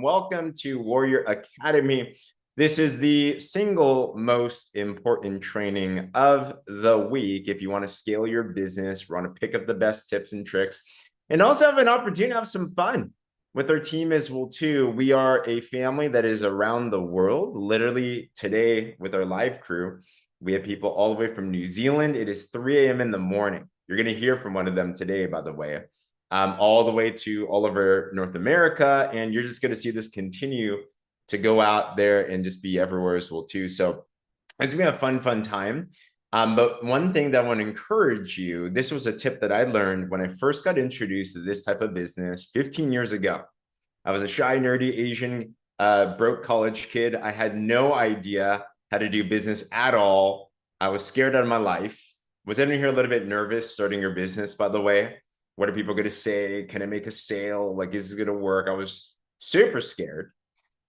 Welcome to Warrior Academy. This is the single most important training of the week. If you want to scale your business, want to pick up the best tips and tricks, and also have an opportunity to have some fun with our team as well too. We are a family that is around the world. Literally today with our live crew, we have people all the way from New Zealand. It is 3 a.m. in the morning. You're going to hear from one of them today, by the way. All the way to all over North America. And you're just going to see this continue to go out there and just be everywhere as well too. So it's going to be a fun time. But one thing that I want to encourage you, this was a tip that I learned when I first got introduced to this type of business 15 years ago. I was a shy, nerdy Asian, broke college kid. I had no idea how to do business at all. I was scared out of my life. Was anyone here a little bit nervous starting your business, by the way? What are people going to say? Can I make a sale? Like, is this going to work? I was super scared.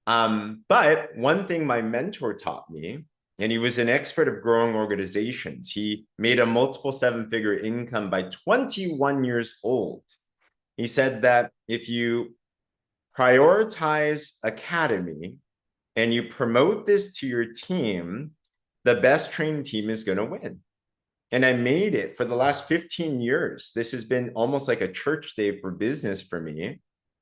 But one thing my mentor taught me, and he was an expert of growing organizations. He made a multiple seven-figure income by 21 years old. He said that if you prioritize academy and you promote this to your team, the best trained team is going to win. And I made it for the last 15 years. This has been almost like a church day for business for me.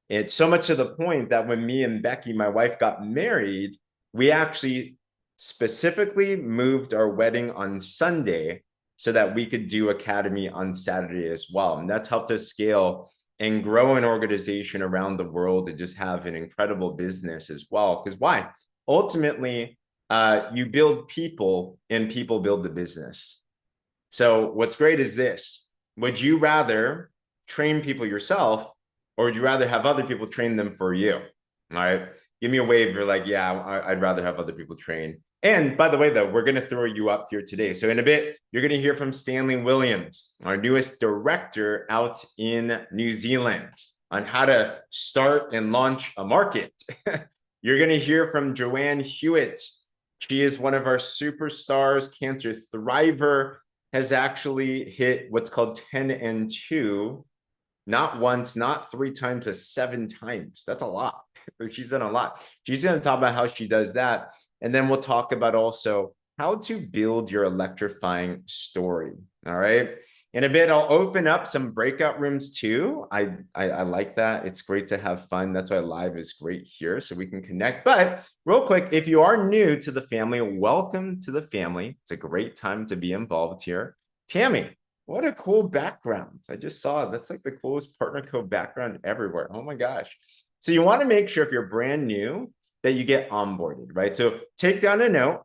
It's so much to the point that when me and Becky, my wife, got married, we actually specifically moved our wedding on Sunday so that we could do academy on Saturday as well. And that's helped us scale and grow an organization around the world and just have an incredible business as well. Because why? Ultimately, you build people and people build the business. So what's great is this: would you rather train people yourself, or would you rather have other people train them for you? All right. Give me a wave. You're like, yeah, I'd rather have other people train. And by the way, though, we're going to throw you up here today. So in a bit, you're going to hear from Stanley Williams, our newest director out in New Zealand, on how to start and launch a market. You're going to hear from JoAnne Hewett. She is one of our superstars, cancer thriver, has actually hit what's called 10 and 2, not once, not 3 times, but 7 times. That's a lot. She's done a lot. She's going to talk about how she does that. And then we'll talk about also how to build your electrifying story. All right. In a bit, I'll open up some breakout rooms too. I like that. It's great to have fun. That's why live is great here, so we can connect. But real quick, if you are new to the family, welcome to the family. It's a great time to be involved here. Tammy, what a cool background. I just saw it. That's like the coolest partner code background everywhere. Oh my gosh. So you want to make sure if you're brand new that you get onboarded, right? So take down a note.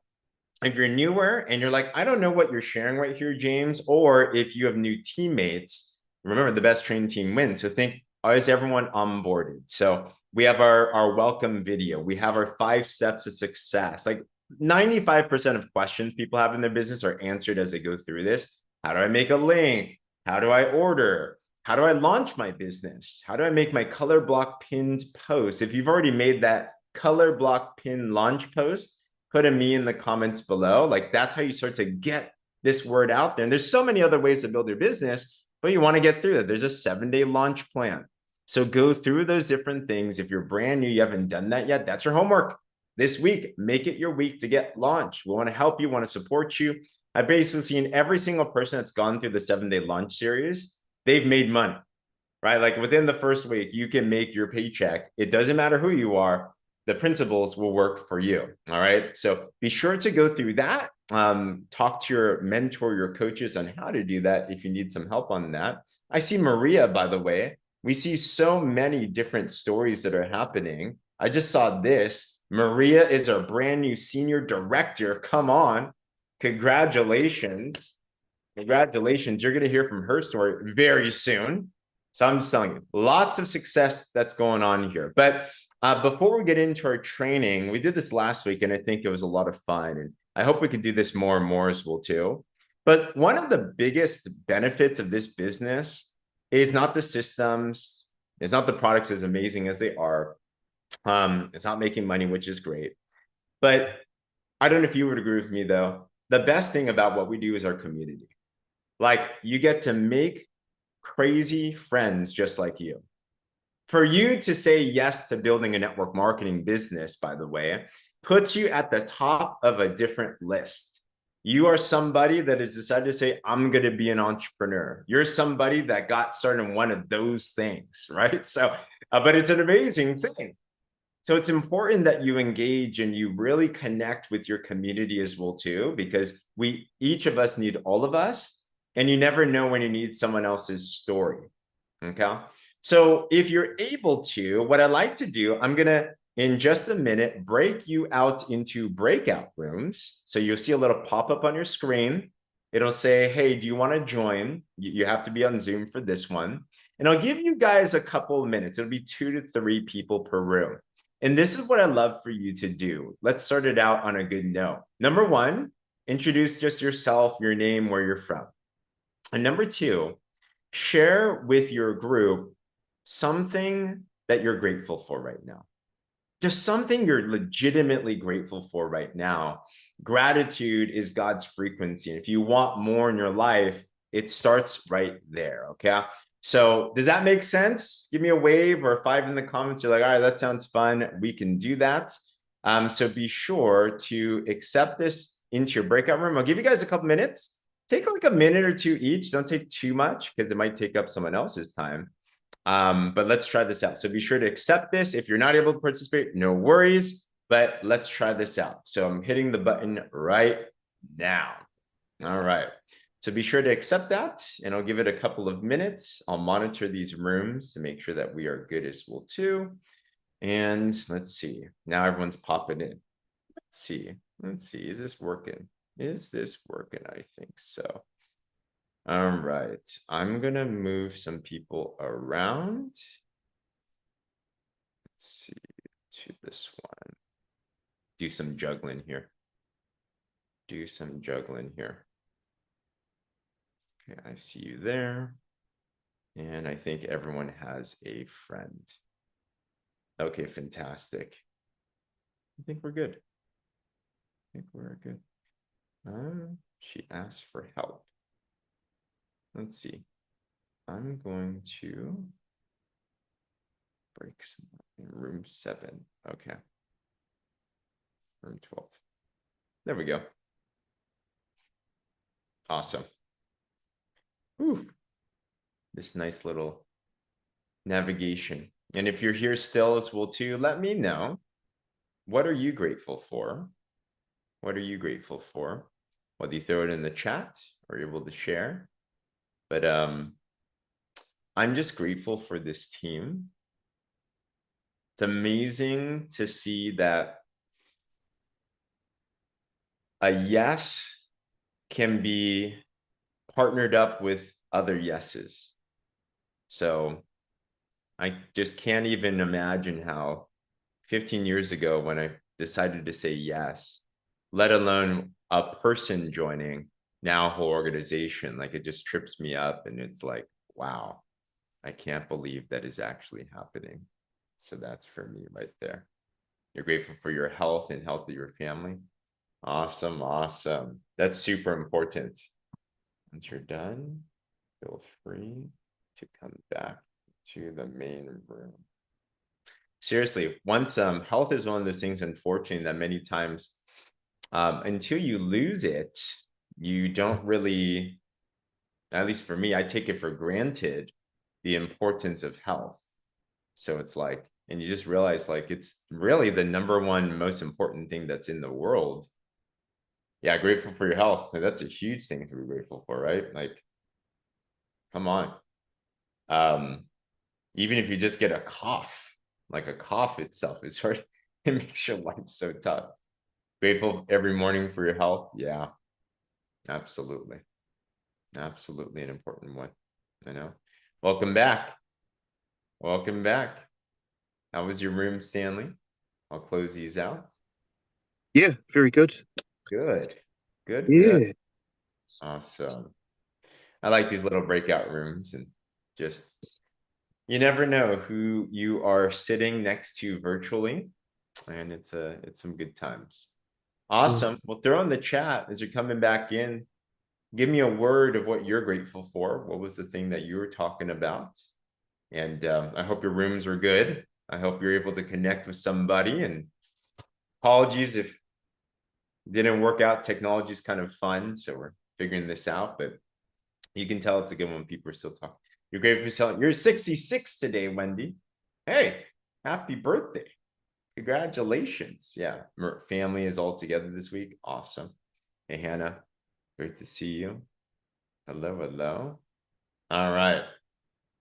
If you're newer and you're like, I don't know what you're sharing right here, James, or if you have new teammates, remember the best trained team wins. So think, is everyone onboarded? So we have our welcome video. We have our 5 steps to success. Like 95% of questions people have in their business are answered as they go through this. How do I make a link? How do I order? How do I launch my business? How do I make my color block pinned post? If you've already made that color block pin launch post, put a me in the comments below. Like, that's how you start to get this word out there. And there's so many other ways to build your business, but you want to get through that. There's a 7-day launch plan. So go through those different things. If you're brand new, you haven't done that yet, that's your homework this week. Make it your week to get launched. We want to help you, want to support you. I've basically seen every single person that's gone through the 7-day launch series, they've made money, right? Like within the first week, you can make your paycheck. It doesn't matter who you are. The principles will work for you. All right. So be sure to go through that. Talk to your mentor, your coaches on how to do that if you need some help on that. I see Maria, by the way. We see so many different stories that are happening. I just saw this. Maria is our brand new senior director. Come on. Congratulations. Congratulations. You're going to hear from her story very soon. So I'm just telling you, lots of success that's going on here. But before we get into our training, we did this last week, and I think it was a lot of fun. And I hope we can do this more and more as well, too. But one of the biggest benefits of this business is not the systems. It's not the products as amazing as they are. It's not making money, which is great. But I don't know if you would agree with me, though. The best thing about what we do is our community. Like, you get to make crazy friends just like you. For you to say yes to building a network marketing business, by the way, puts you at the top of a different list. You are somebody that has decided to say, I'm going to be an entrepreneur. You're somebody that got started in one of those things, right? So, but it's an amazing thing. So it's important that you engage and you really connect with your community as well too, because each of us need all of us, and you never know when you need someone else's story. Okay. So if you're able to, what I like to do, I'm going to, in just a minute, break you out into breakout rooms. So you'll see a little pop-up on your screen. It'll say, hey, do you want to join? You have to be on Zoom for this one. And I'll give you guys a couple of minutes. It'll be 2 to 3 people per room. And this is what I love for you to do. Let's start it out on a good note. Number one, introduce just yourself, your name, where you're from. And number two, share with your group something that you're grateful for right now. Just something you're legitimately grateful for right now. Gratitude is God's frequency. And if you want more in your life, it starts right there. Okay. So does that make sense? Give me a wave or a 5 in the comments. You're like, all right, that sounds fun. We can do that. So be sure to accept this into your breakout room. I'll give you guys a couple minutes. Take like a minute or two each. Don't take too much because it might take up someone else's time. But let's try this out. So be sure to accept this. If you're not able to participate, no worries, but let's try this out. So I'm hitting the button right now. All right. So be sure to accept that, and I'll give it a couple of minutes. I'll monitor these rooms to make sure that we are good as well too. And let's see. Now everyone's popping in. Let's see. Let's see. Is this working? Is this working? I think so. All right. I'm going to move some people around. Let's see. To this one. Do some juggling here. Do some juggling here. Okay, I see you there. And I think everyone has a friend. Okay, fantastic. I think we're good. I think we're good. She asked for help. Let's see. I'm going to break some in room 7. Okay. Room 12. There we go. Awesome. Whew. This nice little navigation. And if you're here still as well too, let me know. What are you grateful for? What are you grateful for? Whether you throw it in the chat or you're able to share. But I'm just grateful for this team. It's amazing to see that a yes can be partnered up with other yeses. So I just can't even imagine how 15 years ago when I decided to say yes, let alone a person joining, now a whole organization, like it just trips me up and it's like, wow, I can't believe that is actually happening. So that's for me right there. You're grateful for your health and health of your family. Awesome, awesome. That's super important. Once you're done, feel free to come back to the main room. Seriously, once health is one of those things, unfortunately, that many times until you lose it, you don't really, at least for me, I take it for granted, the importance of health. So it's like, and you just realize like it's really the #1 most important thing that's in the world. Yeah, grateful for your health. That's a huge thing to be grateful for, right? Like, come on. Even if you just get a cough, like a cough itself is hard. It makes your life so tough. Grateful every morning for your health. Yeah, absolutely. Absolutely an important one. I know. Welcome back. Welcome back. How was your room, Stanley? I'll close these out. Yeah, very good. Good. Good, Yeah. good. Awesome. I like these little breakout rooms and just, you never know who you are sitting next to virtually. And it's some good times. Awesome. Well, throw in the chat as you're coming back in. Give me a word of what you're grateful for. What was the thing that you were talking about? And I hope your rooms were good. I hope you're able to connect with somebody. And apologies if it didn't work out. Technology is kind of fun, so we're figuring this out. But you can tell it's a good one when people are still talking. You're grateful for selling. You're 66 today, Wendy. Hey, happy birthday. Congratulations. Yeah, family is all together this week. Awesome. Hey, Hannah, great to see you. Hello, hello. All right,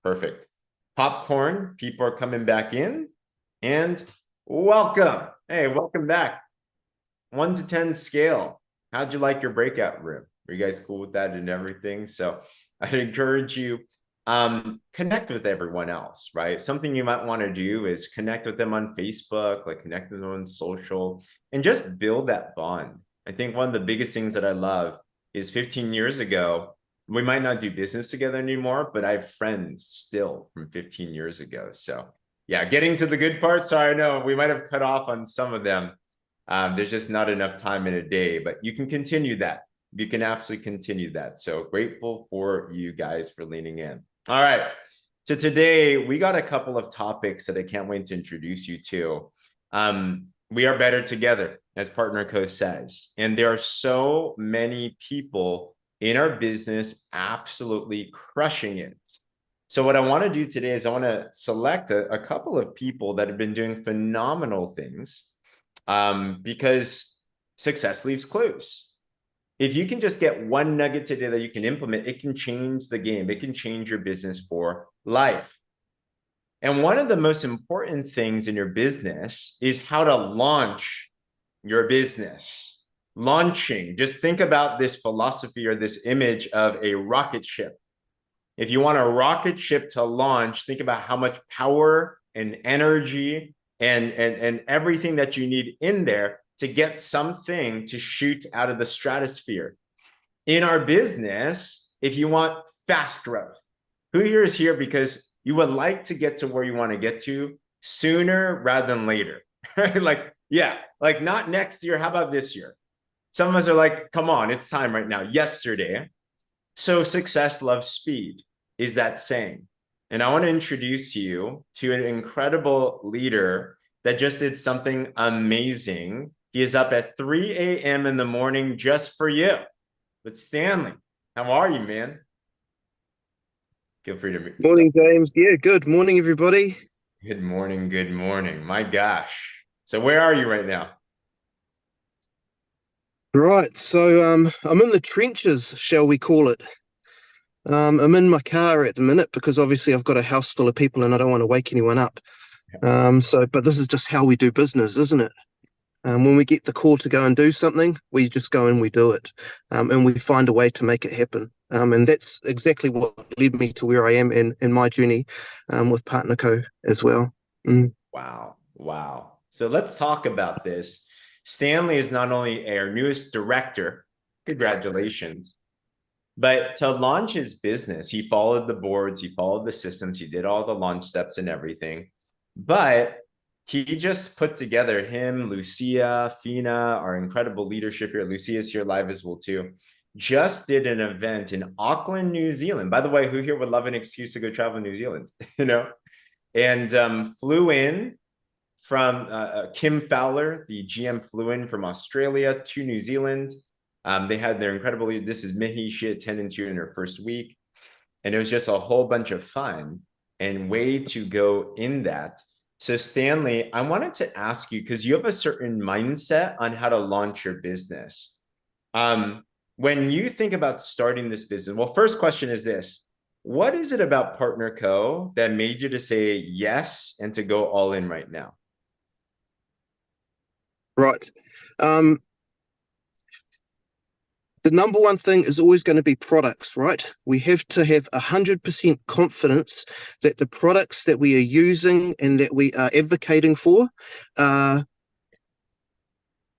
perfect. Popcorn, people are coming back in. And welcome. Hey, welcome back. 1 to 10 scale. How'd you like your breakout room? Are you guys cool with that and everything? So I'd encourage you, connect with everyone else, right? Something you might want to do is connect with them on Facebook, like connect with them on social, and just build that bond. I think one of the biggest things that I love is 15 years ago, we might not do business together anymore, but I have friends still from 15 years ago. So yeah, getting to the good part. Sorry, I know we might have cut off on some of them. There's just not enough time in a day, but you can continue that. You can absolutely continue that. So grateful for you guys for leaning in. All right. So today we got a couple of topics that I can't wait to introduce you to. We are better together, as Partner Co says. And there are so many people in our business absolutely crushing it. So what I want to do today is I want to select a couple of people that have been doing phenomenal things, because success leaves clues. If you can just get one nugget today that you can implement, it can change the game. It can change your business for life. And one of the most important things in your business is how to launch your business. Launching, just think about this philosophy or this image of a rocket ship. If you want a rocket ship to launch, think about how much power and energy and everything that you need in there to get something to shoot out of the stratosphere. In our business, if you want fast growth, who here is here because you would like to get to where you want to get to sooner rather than later, right? Like, yeah, like not next year. How about this year? Some of us are like, come on, it's time right now, yesterday. So success loves speed is that saying. And I want to introduce you to an incredible leader that just did something amazing. He is up at 3 a.m. in the morning just for you. But Stanley, how are you, man? Feel free to mute yourself. Morning, James. Yeah, good morning, everybody. Good morning, good morning. My gosh. So where are you right now? Right, so I'm in the trenches, shall we call it. I'm in my car at the minute because obviously I've got a house full of people and I don't want to wake anyone up. But this is just how we do business, isn't it? When we get the call to go and do something, we just go and we do it, and we find a way to make it happen. And that's exactly what led me to where I am in my journey with Partner Co as well. Wow. Wow. So let's talk about this. Stanley is not only our newest director, congratulations, but to launch his business, he followed the boards, he followed the systems, he did all the launch steps and everything. But he just put together him, Lucia, Fina, our incredible leadership here. Lucia's here live as well too. Just did an event in Auckland, New Zealand. By the way, who here would love an excuse to go travel to New Zealand? And flew in from Kim Fowler, the GM flew in from Australia to New Zealand. They had their incredible leader. This is Mihi. She attended to in her first week. And it was just a whole bunch of fun and way to go in that. So Stanley, I wanted to ask you, because you have a certain mindset on how to launch your business. When you think about starting this business, well, first question is this: what is it about Partner Co that made you to say yes and to go all in right now? Right. The number one thing is always going to be products, right? We have to have 100% confidence that the products that we are using and that we are advocating for are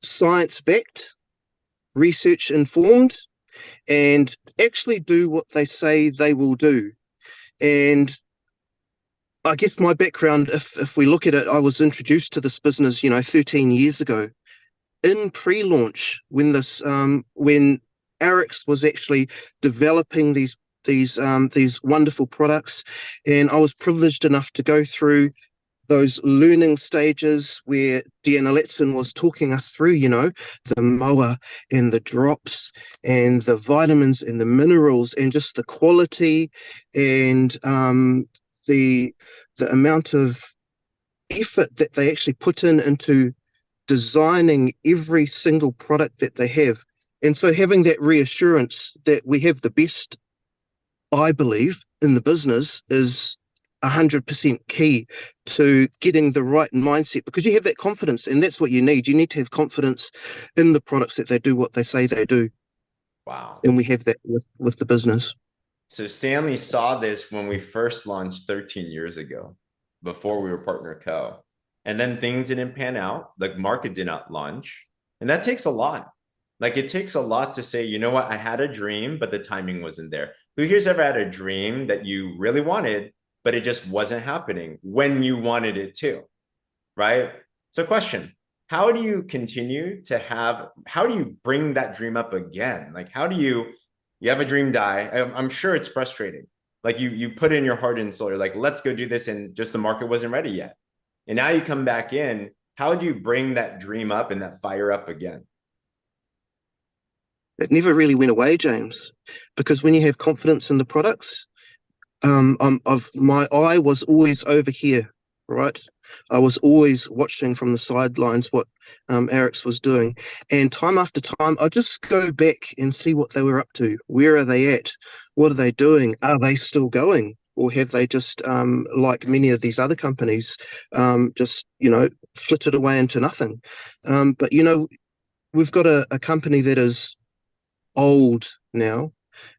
science-backed, research-informed, and actually do what they say they will do. And I guess my background, if we look at it, I was introduced to this business, 13 years ago in pre-launch when Arix was actually developing these these wonderful products, and I was privileged enough to go through those learning stages where Deanna Letson was talking us through, the mower and the drops and the vitamins and the minerals and just the quality and the amount of effort that they actually put into designing every single product that they have. And so having that reassurance that we have the best, I believe, in the business is 100% key to getting the right mindset, because you have that confidence, and that's what you need. You need to have confidence in the products that they do what they say they do. Wow. And we have that with the business. So Stanley saw this when we first launched 13 years ago, before we were partner co. And then things didn't pan out. The market did not launch. And that takes a lot. Like, it takes a lot to say, you know what, I had a dream, but the timing wasn't there. Who here's ever had a dream that you really wanted, but it just wasn't happening when you wanted it to, right? So question, how do you bring that dream up again? Like, how do you have a dream die? I'm sure it's frustrating. Like, you put in your heart and soul, you're like, let's go do this. And just the market wasn't ready yet. And now you come back in, how do you bring that dream up and that fire up again? It never really went away, James, because when you have confidence in the products, my eye was always over here, right? I was always watching from the sidelines what Eric's was doing, and time after time, I just go back and see what they were up to. Where are they at? What are they doing? Are they still going, or have they just, like many of these other companies, just flitted away into nothing? But we've got a company that is old now,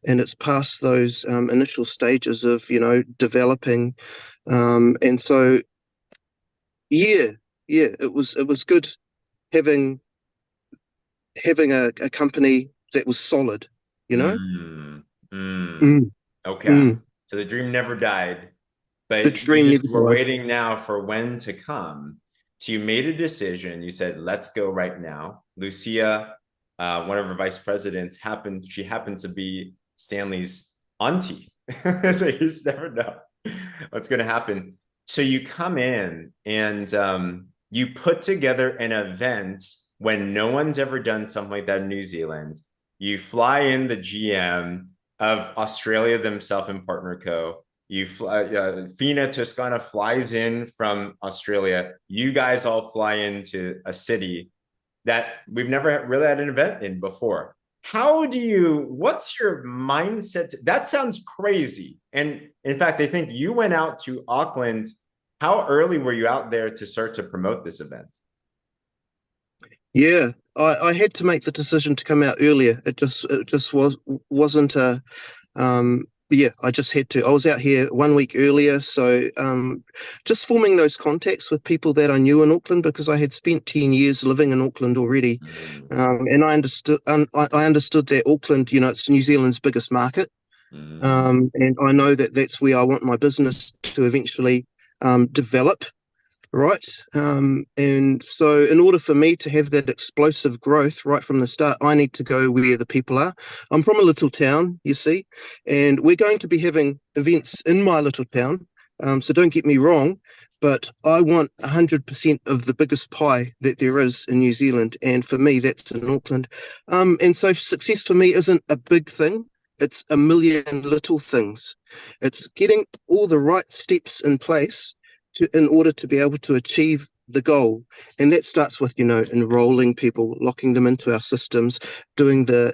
and it's past those initial stages of developing, and so it was good having a company that was solid. Mm, Mm, okay. mm. So the dream never died, The but you dream never just were died. waiting now for when to come. So you made a decision. You said, let's go right now. Lucia, one of her vice presidents, happened to be Stanley's auntie. So you just never know what's going to happen. So you come in and you put together an event when no one's ever done something like that in New Zealand. You fly in the GM of Australia themselves in Partner Co. You fly, Fina Toscana flies in from Australia. You guys all fly into a city that we've never really had an event in before. What's your mindset? That sounds crazy. And in fact, I think you went out to Auckland. How early were you out there to start to promote this event? Yeah, I had to make the decision to come out earlier. It just wasn't a yeah, I just had to. I was out here 1 week earlier, so just forming those contacts with people that I knew in Auckland, because I had spent 10 years living in Auckland already, and I understood that Auckland, it's New Zealand's biggest market, and I know that that's where I want my business to eventually develop. Right. And so in order for me to have that explosive growth right from the start, I need to go where the people are. I'm from a little town, you see, and we're going to be having events in my little town. So don't get me wrong, but I want 100% of the biggest pie that there is in New Zealand. And for me, that's in Auckland. And so success for me isn't a big thing. It's a million little things. It's getting all the right steps in place in order to be able to achieve the goal. And that starts with enrolling people, locking them into our systems, doing the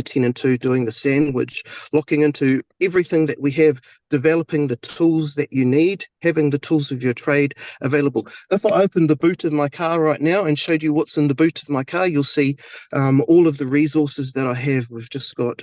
10 and 2, doing the sandwich, locking into everything that we have, developing the tools that you need, having the tools of your trade available. If I opened the boot of my car right now and showed you what's in the boot of my car, you'll see all of the resources that I have. We've just got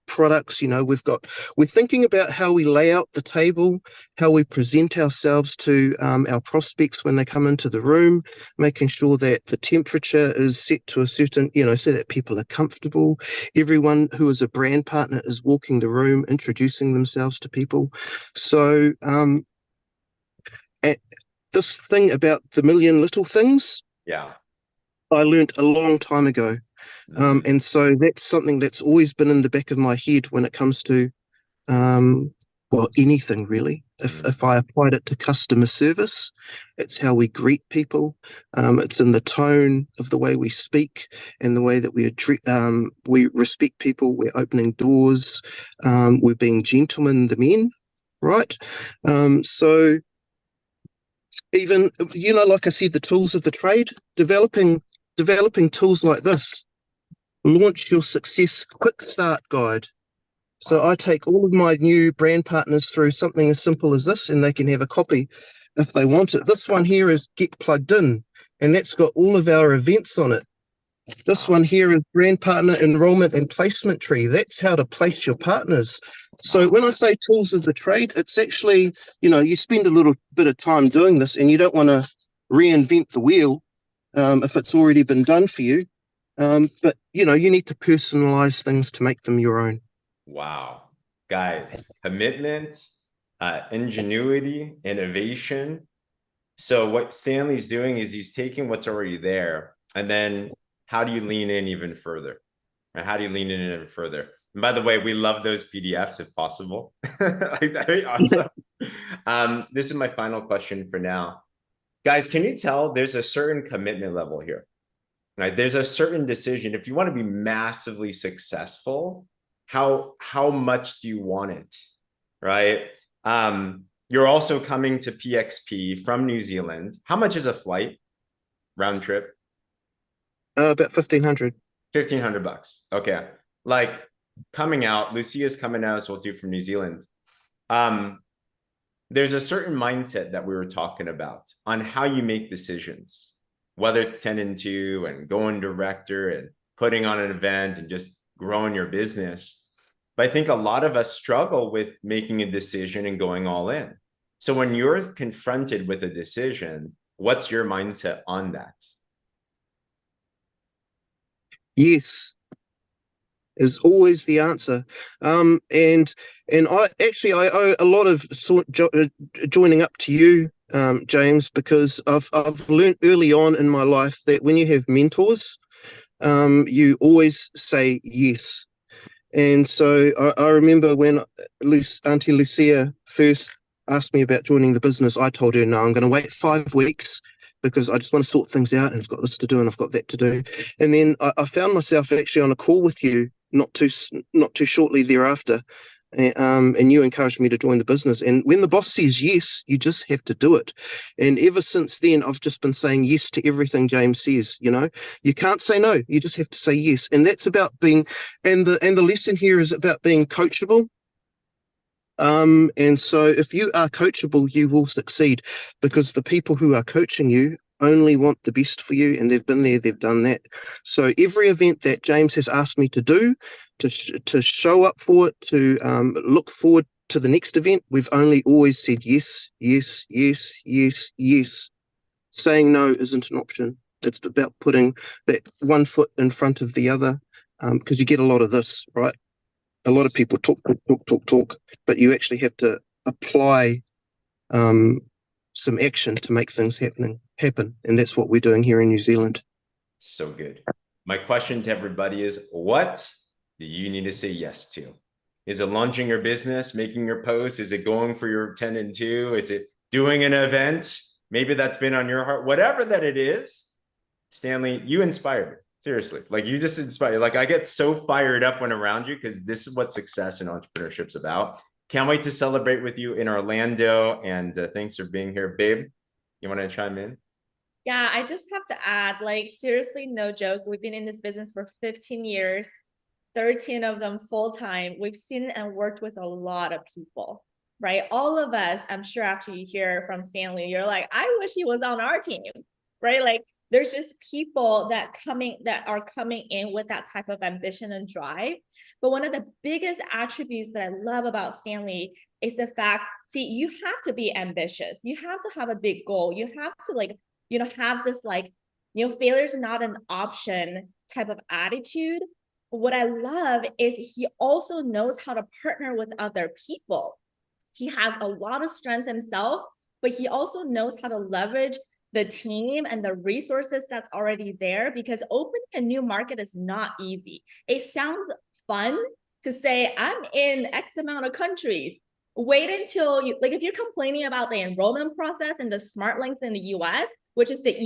products, we're thinking about how we lay out the table, how we present ourselves to our prospects when they come into the room, making sure that the temperature is set to a certain, so that people are comfortable. Everyone who is a brand partner is walking the room, introducing themselves to people. So this thing about the million little things, Yeah. I learned a long time ago. And so that's something that's always been in the back of my head when it comes to well, anything really. If I applied it to customer service, it's how we greet people. It's in the tone of the way we speak and the way that we respect people. We're opening doors. We're being gentlemen, the men, right? So even, like I said, the tools of the trade, developing tools like this, launch your success quick start guide. So I take all of my new brand partners through something as simple as this, and they can have a copy if they want it. This one here is Get Plugged In, and that's got all of our events on it. This one here is Brand Partner Enrollment and Placement Tree. That's how to place your partners. So when I say tools of the trade, it's actually, you spend a little bit of time doing this, and you don't want to reinvent the wheel if it's already been done for you. But, you need to personalize things to make them your own. Wow. Guys, commitment, ingenuity, innovation. So what Stanley's doing is he's taking what's already there, and then how do you lean in even further? And how do you lean in even further? And by the way, we love those PDFs if possible. Like, that'd be awesome. This is my final question for now. Guys, can you tell there's a certain commitment level here? Right? There's a certain decision. If you want to be massively successful, how much do you want it? Right? You're also coming to PXP from New Zealand. How much is a flight round trip? About 1,500. $1,500. Okay. Like, coming out, Lucia's coming out as well too from New Zealand. There's a certain mindset that we were talking about on how you make decisions, whether it's 10 and 2 and going director and putting on an event and just growing your business. But I think a lot of us struggle with making a decision and going all in. So when you're confronted with a decision, what's your mindset on that? Yes, is always the answer. And I owe a lot of joining up to you, James, because I've learned early on in my life that when you have mentors, you always say yes. And so I remember when Auntie Lucia first asked me about joining the business, I told her, no, I'm going to wait 5 weeks because I just want to sort things out, and I've got this to do and I've got that to do. And then I found myself actually on a call with you not too shortly thereafter. And you encouraged me to join the business. And when the boss says yes, you just have to do it. And ever since then, I've just been saying yes to everything James says. You can't say no. You just have to say yes. And that's about being, and the lesson here is about being coachable. And so if you are coachable, you will succeed, because the people who are coaching you only want the best for you, and they've been there, they've done that. So every event that James has asked me to do, to show up for it, to look forward to the next event, we've only always said yes, yes, yes, yes, yes. Saying no isn't an option. It's about putting that one foot in front of the other, because you get a lot of this, right? A lot of people talk, but you actually have to apply some action to make things happen. And that's what we're doing here in New Zealand. So good. My question to everybody is, what do you need to say yes to? Is it launching your business, making your post? Is it going for your 10 and 2? Is it doing an event? Maybe that's been on your heart. Whatever that it is, Stanley, you inspired me. Seriously, like, you just inspire. Like, I get so fired up when around you, because this is what success and entrepreneurship's about. Can't wait to celebrate with you in Orlando. And thanks for being here, babe. You want to chime in? Yeah, I just have to add, like, seriously, no joke. We've been in this business for 15 years, 13 of them full time. We've seen and worked with a lot of people, right? All of us, I'm sure after you hear from Stanley, you're like, I wish he was on our team, right? Like, there's just people that are coming in with that type of ambition and drive. But one of the biggest attributes that I love about Stanley is the fact, see, you have to be ambitious. You have to have a big goal. You have to have this failure is not an option type of attitude. But what I love is he also knows how to partner with other people. He has a lot of strength himself, but he also knows how to leverage the team and the resources that's already there, because opening a new market is not easy. It sounds fun, to say, I'm in X amount of countries. Wait until you, like, if you're complaining about the enrollment process and the smart links in the US, which is the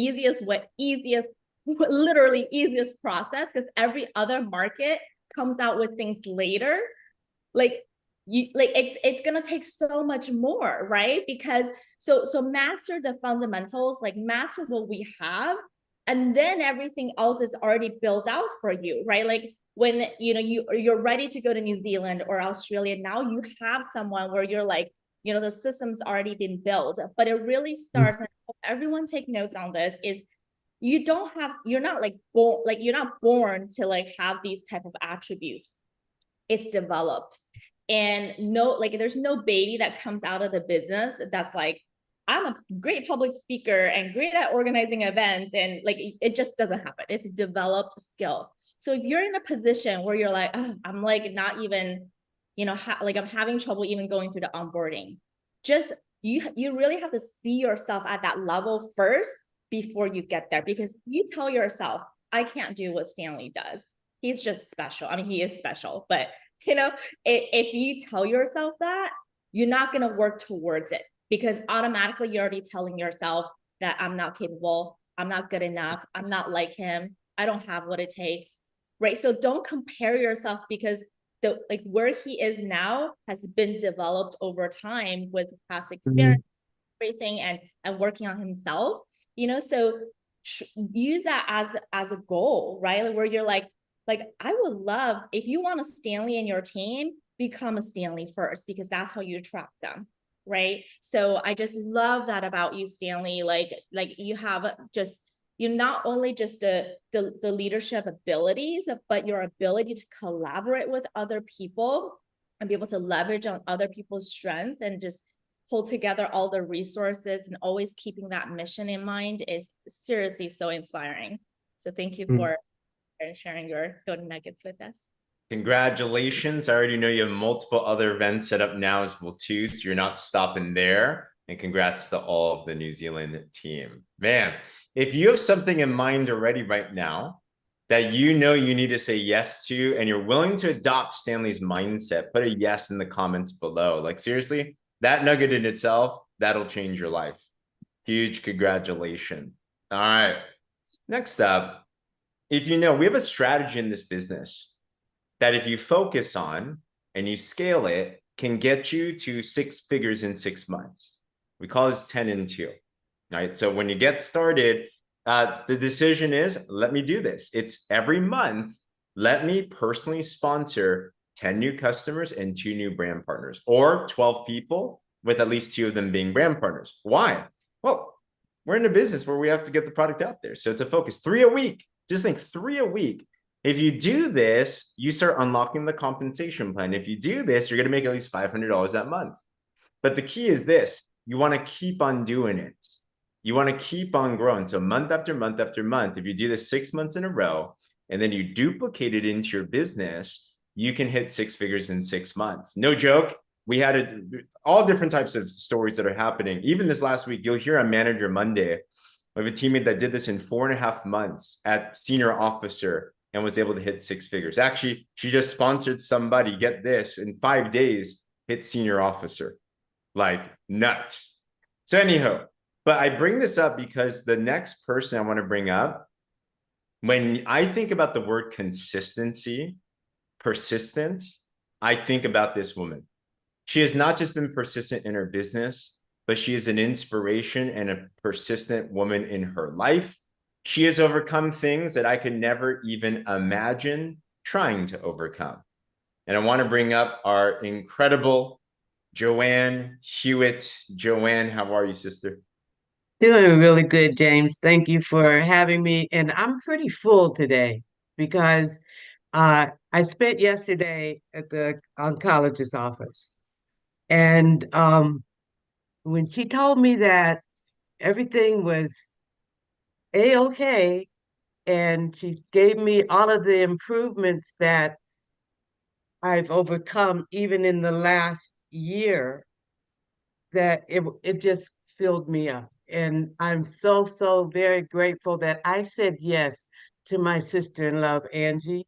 literally easiest process, because every other market comes out with things later, like it's gonna take so much more, right? Because so master the fundamentals, like master what we have, and then everything else is already built out for you, right? Like when you're ready to go to New Zealand or Australia, now you have someone where you're like, the system's already been built. But it really starts, and everyone take notes on this, is you're not like born, like you're not born to like have these type of attributes. It's developed. And like there's no baby that comes out of the business that's like, I'm a great public speaker and great at organizing events, and like it just doesn't happen. It's a developed skill. So if you're in a position where you're like, oh, I'm like not even, like I'm having trouble even going through the onboarding, just you really have to see yourself at that level first before you get there. Because you tell yourself, I can't do what Stanley does. He's just special. I mean, he is special, but if you tell yourself that, you're not going to work towards it, because automatically you're already telling yourself that I'm not capable, I'm not good enough, I'm not like him, I don't have what it takes, right? So don't compare yourself, because like where he is now has been developed over time with past experience, everything, and working on himself, so use that as a goal, right? Like where you're like I would love, if you want a Stanley in your team, become a Stanley first, because that's how you attract them, right? So I just love that about you, Stanley. Like you have just, you're not only just the leadership abilities, but your ability to collaborate with other people and be able to leverage on other people's strength and just pull together all the resources and always keeping that mission in mind is seriously so inspiring. So thank you for sharing your golden nuggets with us. Congratulations. I already know you have multiple other events set up now as well too, so you're not stopping there. And congrats to all of the New Zealand team. Man, if you have something in mind already right now that you need to say yes to, and you're willing to adopt Stanley's mindset, put a yes in the comments below. Like seriously, that nugget in itself, that'll change your life. Huge congratulations. All right, next up, if we have a strategy in this business that if you focus on and you scale it, can get you to 6 figures in 6 months. We call this 10 and 2, right? So when you get started, the decision is, let me do this. It's every month, let me personally sponsor 10 new customers and 2 new brand partners, or 12 people with at least 2 of them being brand partners. Why? Well, we're in a business where we have to get the product out there. So it's a focus. 3 a week. Just think 3 a week. If you do this, you start unlocking the compensation plan. If you do this, you're going to make at least $500 that month. But the key is this: you want to keep on doing it. You want to keep on growing. So month after month after month, if you do this 6 months in a row, and then you duplicate it into your business, you can hit 6 figures in 6 months. No joke. We had all different types of stories that are happening. Even this last week, you'll hear on Manager Monday, we have a teammate that did this in 4.5 months at senior officer and was able to hit 6 figures. Actually, she just sponsored somebody, get this, in 5 days, hit senior officer. Like nuts. So anyhow, but I bring this up because the next person I want to bring up, when I think about the word consistency, persistence, I think about this woman. She has not just been persistent in her business, but she is an inspiration and a persistent woman in her life. She has overcome things that I could never even imagine trying to overcome. And I want to bring up our incredible JoAnne Hewett. JoAnne, how are you, sister? Doing really good, James. Thank you for having me. And I'm pretty full today because I spent yesterday at the oncologist's office. And when she told me that everything was A-okay, and she gave me all of the improvements that I've overcome even in the last year, that it just filled me up. And I'm so very grateful that I said yes to my sister-in-law, Angie,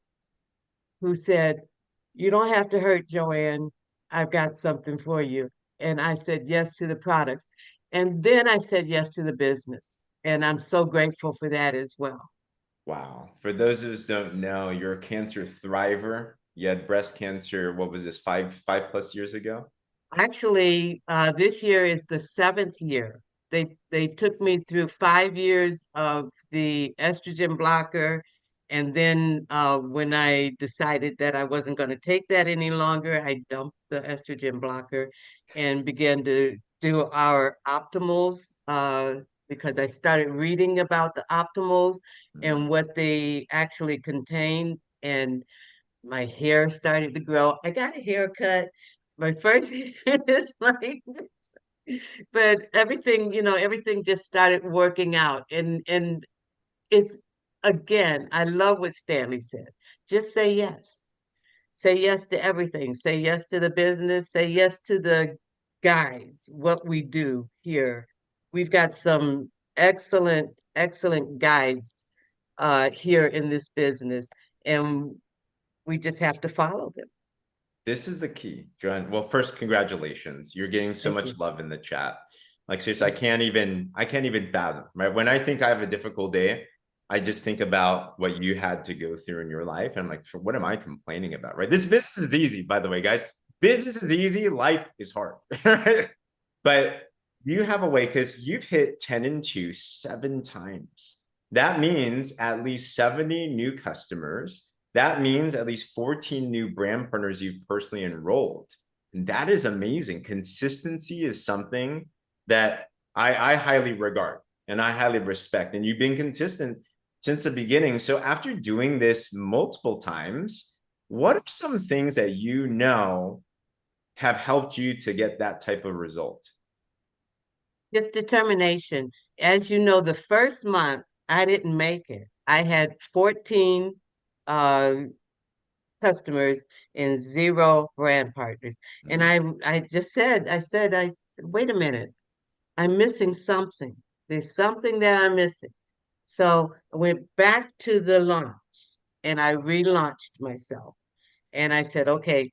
who said, you don't have to hurt JoAnne. I've got something for you. And I said yes to the products. And then I said yes to the business. And I'm so grateful for that as well. Wow. For those of us who don't know, you're a cancer thriver. You had breast cancer, what was this, five plus years ago? Actually, this year is the seventh year. They took me through 5 years of the estrogen blocker, and then when I decided that I wasn't going to take that any longer, I dumped the estrogen blocker and began to do our optimals because I started reading about the optimals and what they actually contain, and my hair started to grow. I got a haircut. My first hair is like but everything, everything just started working out. And it's again, I love what Stanley said. Just say yes. Say yes to everything. Say yes to the business. Say yes to the guides, what we do here. We've got some excellent, excellent guides here in this business, and we just have to follow them. This is the key, JoAnne. Well, first, congratulations. You're getting so Thank much you. love in the chat. Like seriously, I can't even fathom, right? When I think I have a difficult day, I just think about what you had to go through in your life. And I'm like, what am I complaining about? Right. This business is easy, by the way, guys. Business is easy, life is hard. Right? But you have a way because you've hit 10 and 2 7 times. That means at least 70 new customers. That means at least 14 new brand partners you've personally enrolled. And that is amazing. Consistency is something that I highly regard and I highly respect. And you've been consistent since the beginning. So after doing this multiple times, what are some things that you know have helped you to get that type of result? Just determination. As you know, the first month I didn't make it. I had 14 uh, customers and 0 brand partners. And I just said, wait a minute, I'm missing something. There's something that I'm missing. So I went back to the launch and I relaunched myself. And I said, okay,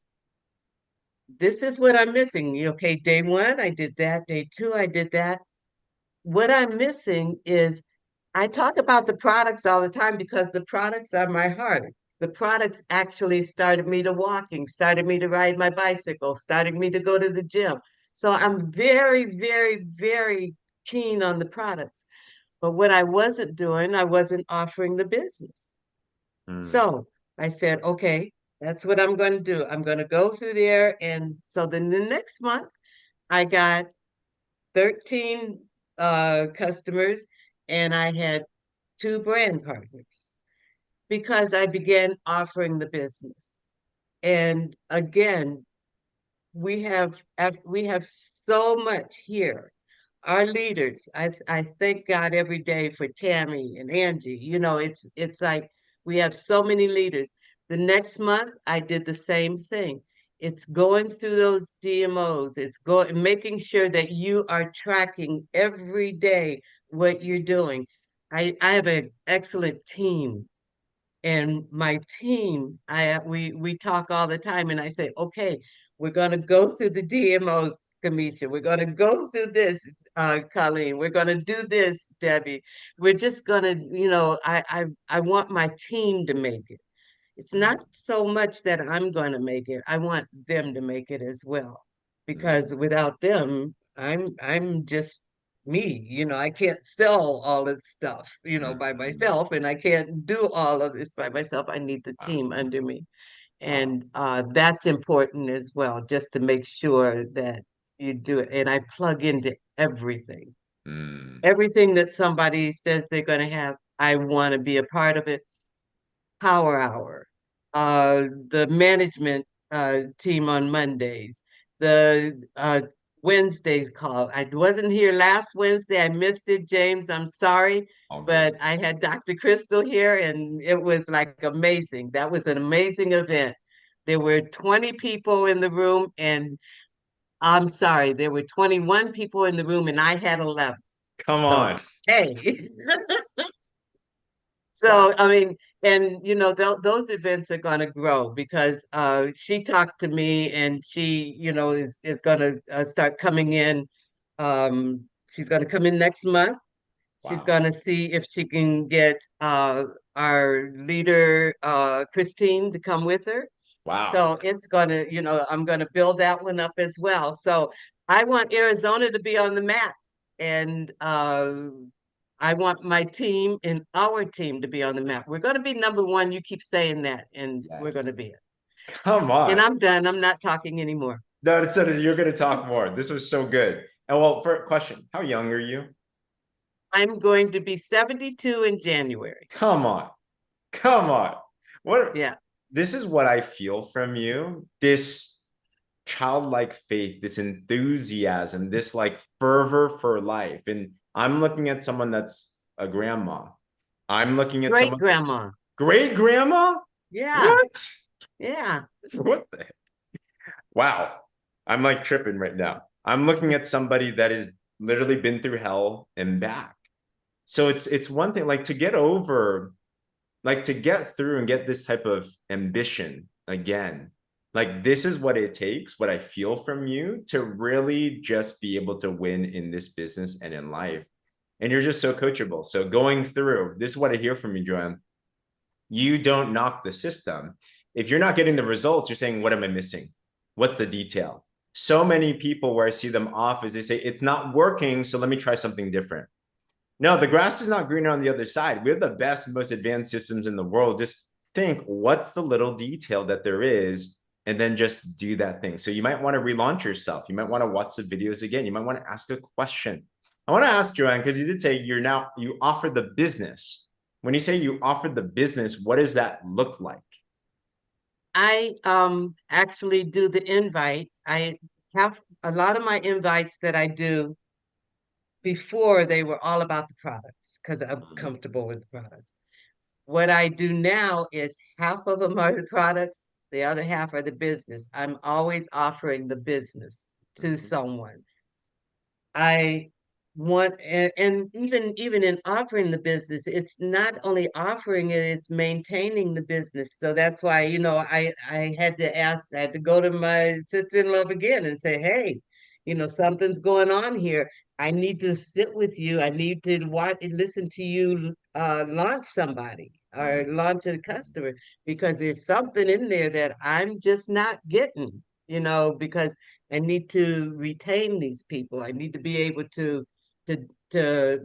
this is what I'm missing. Okay, day 1, I did that. Day 2, I did that. What I'm missing is I talk about the products all the time because the products are my heart. The products actually started me to walking, started me to ride my bicycle, started me to go to the gym. So I'm very, very, very keen on the products. But what I wasn't doing, I wasn't offering the business. So I said, okay, that's what I'm going to do. I'm going to go through there. And so then the next month, I got 13 customers and I had 2 brand partners because I began offering the business. And again, we have so much here. Our leaders, I thank God every day for Tammy and Angie. It's like we have so many leaders. The next month, I did the same thing. It's going through those DMOs. It's going making sure that you are tracking every day what you're doing. I have an excellent team, and my team, we talk all the time, and I say, okay, we're going to go through the DMOs, Kamisha. We're going to go through this, Colleen. We're going to do this, Debbie. We're just going to, I want my team to make it. It's not so much that I'm going to make it. I want them to make it as well, because without them, I'm just me. I can't sell all this stuff, by myself, and I can't do all of this by myself. I need the team under me. And that's important as well, just to make sure that you do it. And I plug into everything. Everything that somebody says they're going to have, I want to be a part of it. Power Hour, the management team on Mondays, the Wednesdays call. I wasn't here last Wednesday. I missed it, James. I'm sorry. But I had Dr. Crystal here and it was like amazing. That was an amazing event. There were 20 people in the room, and I'm sorry, there were 21 people in the room and I had 11. Come So, on. hey. So, I mean, and you know, those events are going to grow because she talked to me and she, you know, is going to start coming in. She's going to come in next month. She's Wow. going to see if she can get our leader, Christine, to come with her. Wow. So it's going to, you know, I'm going to build that one up as well. So I want Arizona to be on the map. And I want my team and our team to be on the map. We're going to be number one. You keep saying that, and we're going Yes. to be it. Come And on. I'm done. I'm not talking anymore. No, it's you're going to talk more. This was so good. And well, for a question, how young are you? I'm going to be 72 in January. Come on. Come on. What Yeah. this is what I feel from you. This childlike faith, this enthusiasm, this like fervor for life. And I'm looking at someone that's a grandma. I'm looking at Great someone that's grandma. great grandma. Yeah. What? Yeah. What the heck? Wow. I'm like tripping right now. I'm looking at somebody that has literally been through hell and back. So it's one thing like to get over, like to get through and get this type of ambition again. Like this is what it takes, what I feel from you to really just be able to win in this business and in life. And you're just so coachable. So going through, this is what I hear from you, JoAnne. You don't knock the system. If you're not getting the results, you're saying, what am I missing? What's the detail? So many people where I see them off is they say, it's not working, so let me try something different. No, the grass is not greener on the other side. We have the best, most advanced systems in the world. Just think, what's the little detail that there is, and then just do that thing. So you might want to relaunch yourself. You might want to watch the videos again. You might want to ask a question. I want to ask JoAnne, because you did say you offer the business. When you say you offered the business, what does that look like? I actually do the invite. I have a lot of my invites that I do before they were all about the products because I'm comfortable with the products. What I do now is half of them are the products, the other half are the business. I'm always offering the business to someone. I want and even in offering the business, it's not only offering it, it's maintaining the business. So that's why, you know, I had to go to my sister-in-law again and say, hey, you know, something's going on here. I need to sit with you. I need to watch and listen to you launch somebody or launch a customer because there's something in there that I'm just not getting, you know, because I need to retain these people. I need to be able to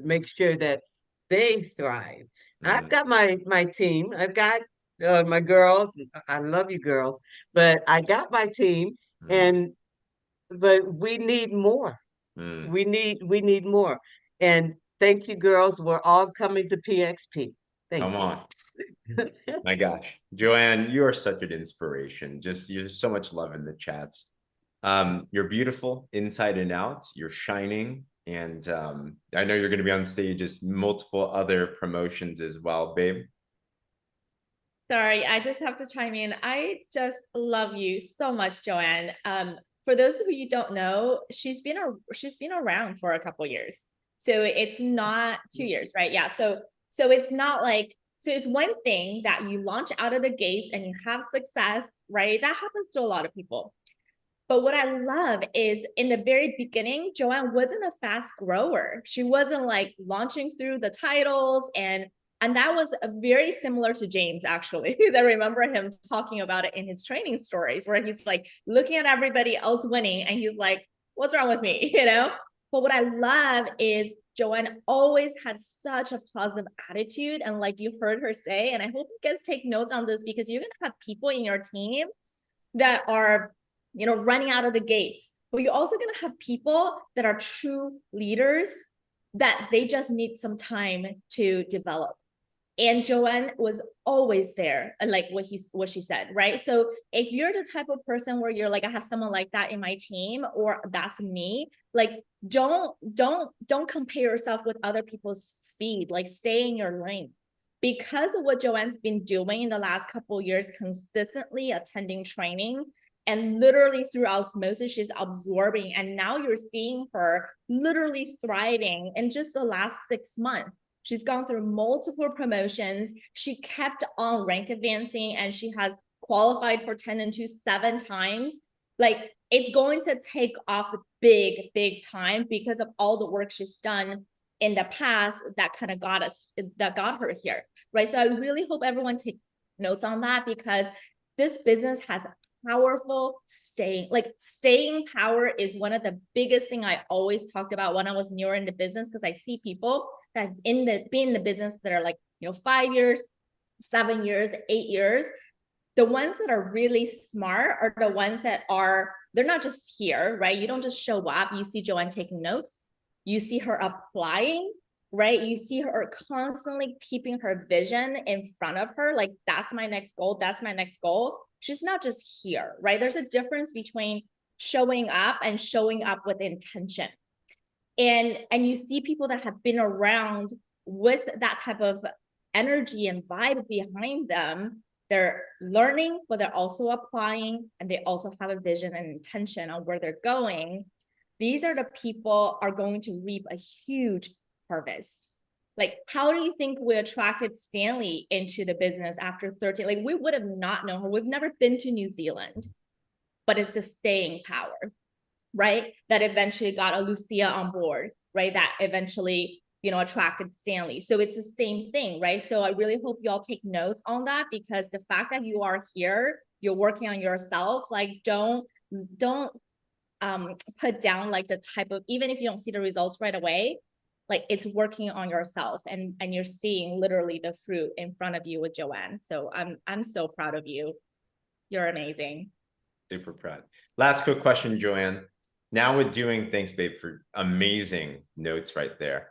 make sure that they thrive. I've got my team. I've got my girls. I love you girls, but I got my team, and but we need more. We need more. And thank you, girls. We're all coming to PXP. Thank Come you. on. My gosh, JoAnne, you are such an inspiration. Just you're so much love in the chats. You're beautiful inside and out. You're shining, and I know you're going to be on stage as multiple other promotions as well, babe. Sorry, I just have to chime in. I just love you so much, JoAnne. For those of you who don't know, she's been around for a couple years. So it's not 2 years, right? Yeah. So it's not like, so it's one thing that you launch out of the gates and you have success, right? That happens to a lot of people. But what I love is in the very beginning, JoAnne wasn't a fast grower. She wasn't like launching through the titles, and that was very similar to James, actually, because I remember him talking about it in his training stories where he's like looking at everybody else winning and he's like, what's wrong with me? You know? But what I love is JoAnne always had such a positive attitude. And like you heard her say, and I hope you guys take notes on this because you're going to have people in your team that are, you know, running out of the gates, but you're also going to have people that are true leaders that they just need some time to develop. And JoAnne was always there, like what she said, right? So if you're the type of person where you're like, I have someone like that in my team, or that's me, like don't compare yourself with other people's speed. Like stay in your lane. Because of what JoAnne's been doing in the last couple of years, consistently attending training, and literally through osmosis, she's absorbing. And now you're seeing her literally thriving in just the last 6 months. She's gone through multiple promotions. She kept on rank advancing, and she has qualified for 10 and 2 7 times. Like, it's going to take off big time because of all the work she's done in the past that kind of got her here, right? So I really hope everyone takes notes on that, because this business has powerful staying power is one of the biggest thing I always talked about when I was newer in the business, because I see people that been in the business that are like, 5 years, 7 years, 8 years. The ones that are really smart are the ones that they're not just here, right? You don't just show up. You see JoAnne taking notes. You see her applying, right? You see her constantly keeping her vision in front of her. Like, that's my next goal. That's my next goal. She's not just here, right? There's a difference between showing up and showing up with intention. And you see people that have been around with that type of energy and vibe behind them. They're learning, but they're also applying, and they also have a vision and intention on where they're going. These are the people are going to reap a huge harvest. Like, how do you think we attracted Stanley into the business after 13? Like, we would have not known her. We've never been to New Zealand, but it's the staying power, right? That eventually got a Lucia on board, right? That eventually, attracted Stanley. So it's the same thing, right? So I really hope you all take notes on that, because the fact that you are here, you're working on yourself, like, don't put down like the type of, even if you don't see the results right away, like, it's working on yourself, and you're seeing literally the fruit in front of you with JoAnne. So I'm so proud of you. You're amazing. Super proud. Last quick question, JoAnne. Now with doing, thanks babe for amazing notes right there.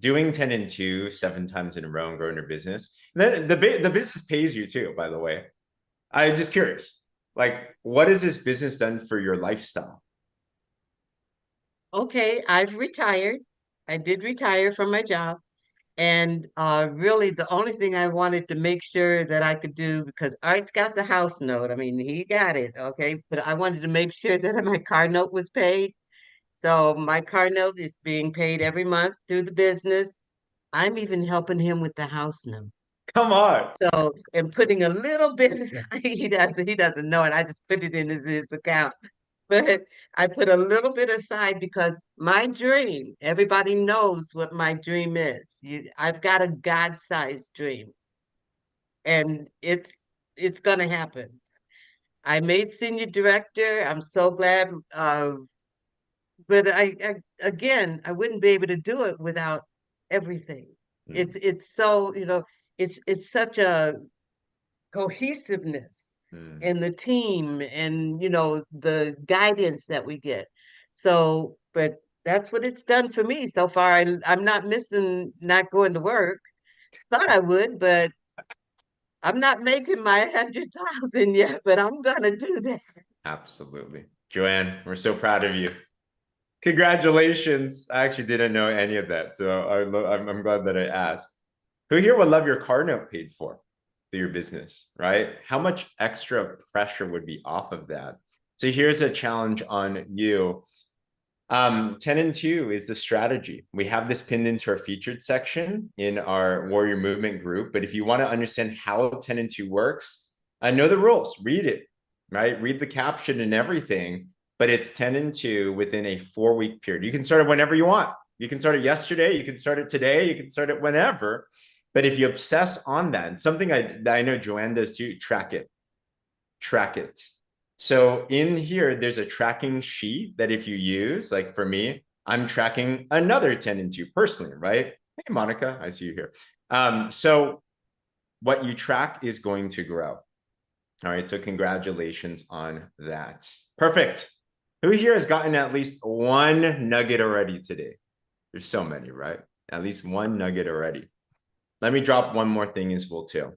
Doing 10 and 2 7 times in a row and growing your business. The business pays you too, by the way. I'm just curious, like, what has this business done for your lifestyle? Okay, I've retired. I did retire from my job. And really, the only thing I wanted to make sure that I could do, because Art's got the house note. I mean, he got it, okay? But I wanted to make sure that my car note was paid. So my car note is being paid every month through the business. I'm even helping him with the house note. Come on. So, and putting a little bit, he doesn't know it. I just put it in his account. But I put a little bit aside because my dream, everybody knows what my dream is. I've got a God-sized dream, and it's gonna happen. I made senior director. I'm so glad. But again, I wouldn't be able to do it without everything. It's so, it's such a cohesiveness in the team, and the guidance that we get. So, but that's what it's done for me so far. I'm not missing not going to work. Thought I would, but I'm not making my 100,000 yet, but I'm gonna do that. Absolutely. JoAnne, we're so proud of you. Congratulations. I actually didn't know any of that, so I'm glad that I asked. Who here would love your car note paid for through your business, right? How much extra pressure would be off of that? So here's a challenge on you. 10 and 2 is the strategy. We have this pinned into our featured section in our Warrior Movement group. But if you want to understand how 10 and 2 works, know the rules, read it, right? Read the caption and everything. But it's 10 and 2 within a 4-week period. You can start it whenever you want. You can start it yesterday. You can start it today. You can start it whenever. But if you obsess on that, something that I know JoAnne does too, track it. Track it. So in here, there's a tracking sheet that if you use, like for me, I'm tracking another 10 and 2 personally, right? Hey, Monica, I see you here. So what you track is going to grow. All right, so congratulations on that. Perfect. Who here has gotten at least one nugget already today? There's so many, right? At least one nugget already. Let me drop one more thing as well too.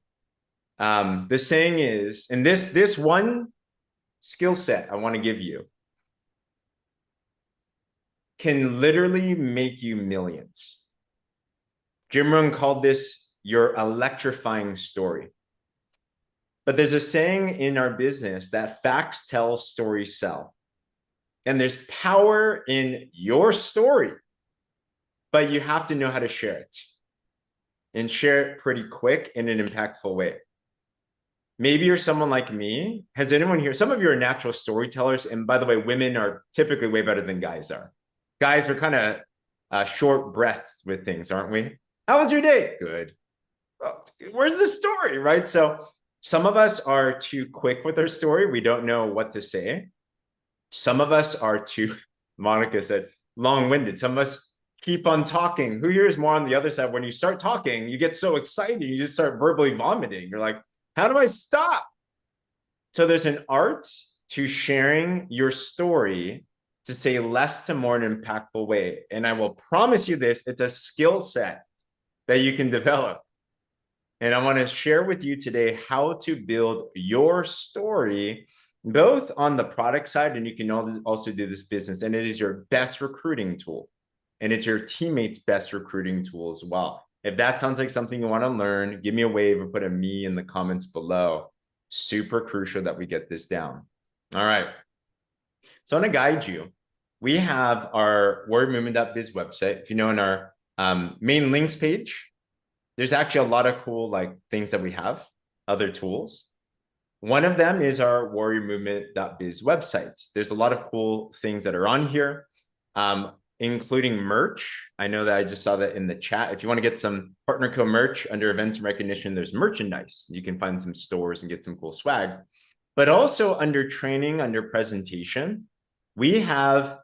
The saying is, and this one skill set I want to give you can literally make you millions. Jim Rohn called this your electrifying story. But there's a saying in our business that facts tell, stories sell. And there's power in your story, but you have to know how to share it. and share it pretty quick in an impactful way. Maybe you're someone like me. Has anyone here? Some of you are natural storytellers. And by the way, women are typically way better than guys are. Guys are kind of short breathed with things, aren't we? How was your day? Good. Well, where's the story, right? So some of us are too quick with our story. We don't know what to say. Some of us are too, Monica said, long-winded. Some of us keep on talking. Who here is more on the other side? When you start talking, you get so excited, you just start verbally vomiting. You're like, how do I stop? So there's an art to sharing your story to say less to more in an impactful way. And I will promise you this, it's a skill set that you can develop. And I want to share with you today how to build your story, both on the product side, and you can also do this business. And it is your best recruiting tool. And it's your teammates' best recruiting tool as well. If that sounds like something you want to learn, give me a wave or put a me in the comments below. Super crucial that we get this down. All right. So I'm going to guide you. We have our warriormovement.biz website. If you know, in our main links page, there's actually a lot of cool things that we have, other tools. One of them is our warriormovement.biz website. There's a lot of cool things that are on here. Including merch. I know that I just saw that in the chat. If you want to get some partner co merch under events and recognition, there's merchandise. You can find some stores and get some cool swag. But also under training, under presentation, we have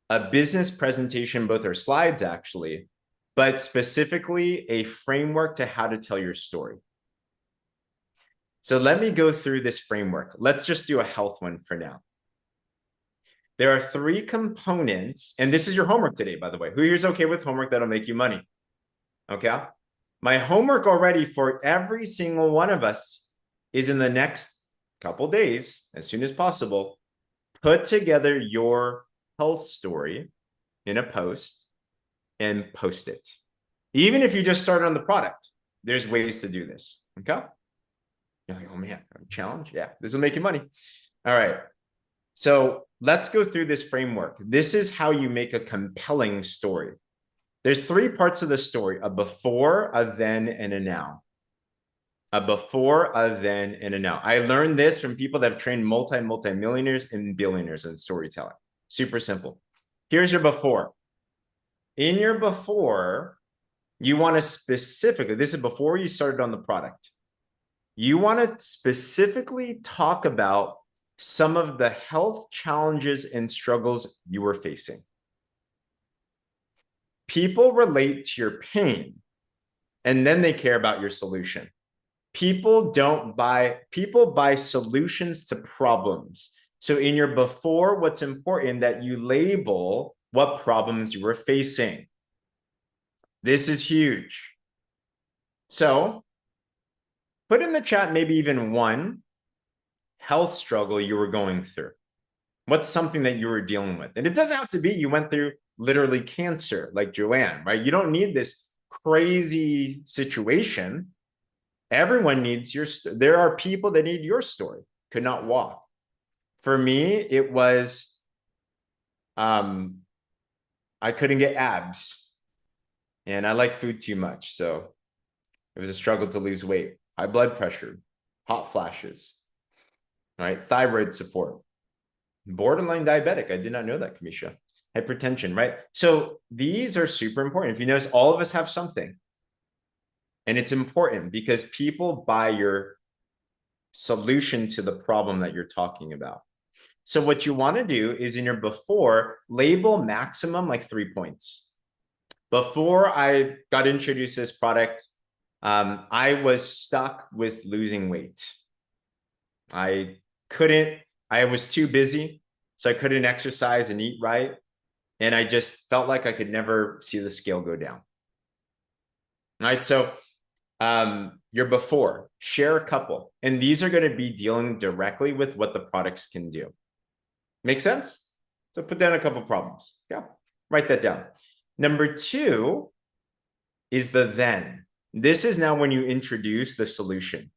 a business presentation, both our slides actually, but specifically a framework to how to tell your story. So let me go through this framework. Let's just do a health one for now. There are 3 components, and this is your homework today, by the way. Who here's okay with homework that'll make you money? Okay. My homework already for every single one of us is in the next couple days, as soon as possible, put together your health story in a post and post it. Even if you just started on the product, there's ways to do this. Okay. You're like, oh man, challenge. Yeah, this will make you money. All right. So let's go through this framework. This is how you make a compelling story. There's 3 parts of the story: a before, a then, and a now. A before, a then, and a now. I learned this from people that have trained multi-millionaires and billionaires in storytelling. Super simple. Here's your before. In your before, you want to specifically, this is before you started on the product. You want to specifically talk about some of the health challenges and struggles you were facing. People relate to your pain, and then they care about your solution. People buy solutions to problems. So in your before, what's important that you label what problems you were facing. This is huge. So put in the chat maybe even one health struggle you were going through. What's something that you were dealing with? And it doesn't have to be you went through literally cancer like JoAnne, right? You don't need this crazy situation. Everyone needs your story. There are people that need your story. Could not walk. For me, it was I couldn't get abs, and I like food too much, so it was a struggle to lose weight. High blood pressure, hot flashes, right? Thyroid support, borderline diabetic. I did not know that, Kamisha. Hypertension, right? So these are super important. If you notice, all of us have something. And it's important because people buy your solution to the problem that you're talking about. So what you want to do is in your before, label maximum like 3 points. Before I got introduced to this product, I was stuck with losing weight. I was too busy, so I couldn't exercise and eat right. And I just felt like I could never see the scale go down. All right, so your before, share a couple. And these are going to be dealing directly with what the products can do. Make sense? So put down a couple problems. Yeah, write that down. Number 2 is the then. This is now when you introduce the solution.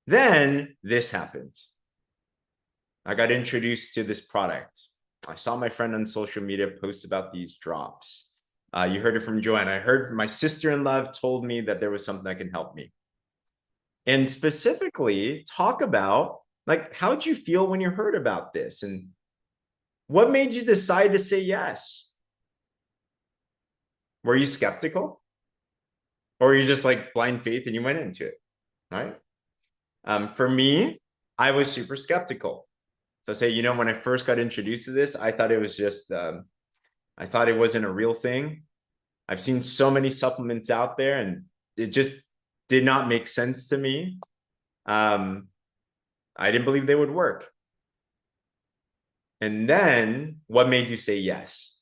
Then this happened. I got introduced to this product. I saw my friend on social media post about these drops. You heard it from JoAnne. I heard my sister-in-law told me that there was something that can help me. And specifically talk about, like, how'd you feel when you heard about this? And what made you decide to say yes? Were you skeptical? Or were you just like blind faith and you went into it, right? For me, I was super skeptical. So I say, you know, when I first got introduced to this, I thought it was just, I thought it wasn't a real thing. I've seen so many supplements out there and it just did not make sense to me. I didn't believe they would work. And then what made you say yes?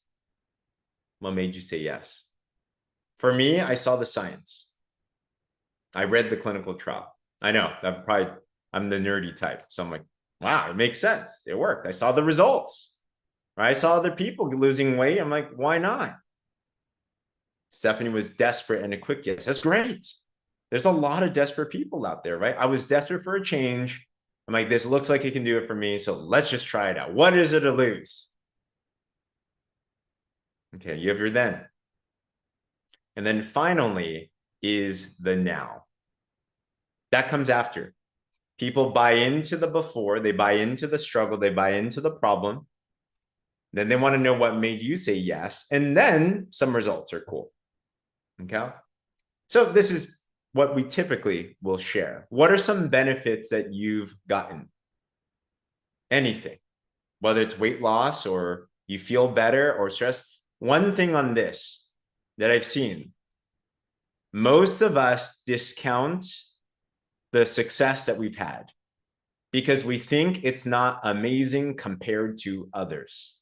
What made you say yes? For me, I saw the science. I read the clinical trial. I know I'm the nerdy type. So I'm like, wow, it makes sense. It worked. I saw the results. Right? I saw other people losing weight. I'm like, why not? Stephanie was desperate and a quick yes. That's great. There's a lot of desperate people out there, right? I was desperate for a change. I'm like, this looks like it can do it for me. So let's just try it out. What is it to lose? Okay, you have your then. And then finally is the now. That comes after. People buy into the before, they buy into the struggle, they buy into the problem. Then they want to know what made you say yes. And then some results are cool. Okay. So this is what we typically will share. What are some benefits that you've gotten? Anything, whether it's weight loss or you feel better or stress. One thing on this that I've seen, most of us discount the success that we've had because we think it's not amazing compared to others.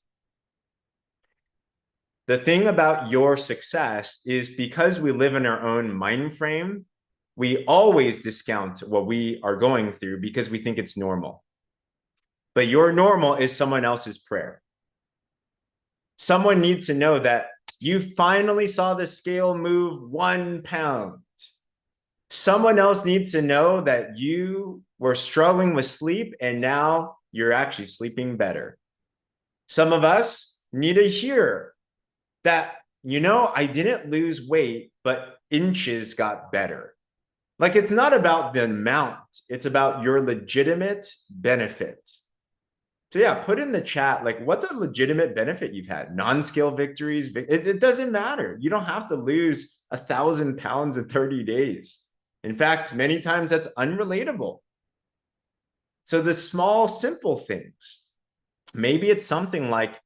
The thing about your success is because we live in our own mind frame, we always discount what we are going through because we think it's normal. But your normal is someone else's prayer. Someone needs to know that you finally saw the scale move 1 pound. Someone else needs to know that you were struggling with sleep and now you're actually sleeping better. Some of us need to hear that, you know, I didn't lose weight, but inches got better. Like, it's not about the amount, it's about your legitimate benefit. So yeah, put in the chat, like, what's a legitimate benefit you've had? Non-scale victories, it doesn't matter. You don't have to lose 1,000 pounds in 30 days. In fact, many times that's unrelatable. So the small, simple things, maybe it's something like,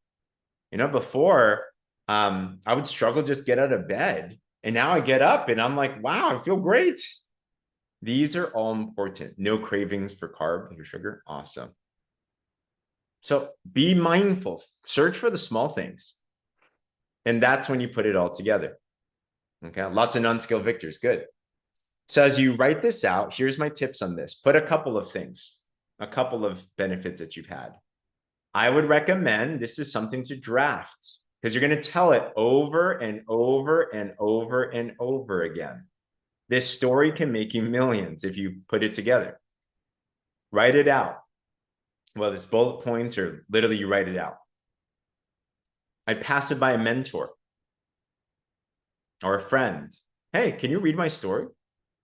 you know, before I would struggle to just get out of bed. And now I get up and I'm like, wow, I feel great. These are all important. No cravings for carbs or sugar. Awesome. So be mindful, search for the small things. And that's when you put it all together. Okay, lots of non-scale victories, good. So as you write this out, here's my tips on this. Put a couple of things, a couple of benefits that you've had. I would recommend this is something to draft because you're going to tell it over and over and over and over again. This story can make you millions if you put it together. Write it out. Whether it's bullet points or literally you write it out. I pass it by a mentor or a friend. Hey, can you read my story?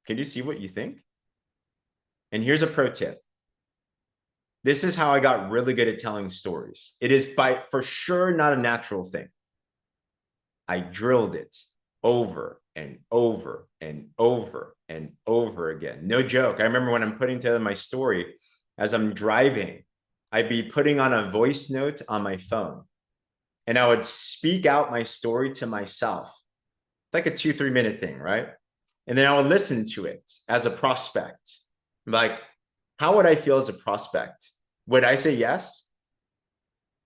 Can you see what you think? And here's a pro tip. This is how I got really good at telling stories. It is for sure not a natural thing. I drilled it over and over and over and over again. No joke. I remember when I'm putting together my story, as I'm driving, I'd be putting on a voice note on my phone and I would speak out my story to myself, like a 2-3 minute thing, right? And then I would listen to it as a prospect. Like, how would I feel as a prospect? Would I say yes?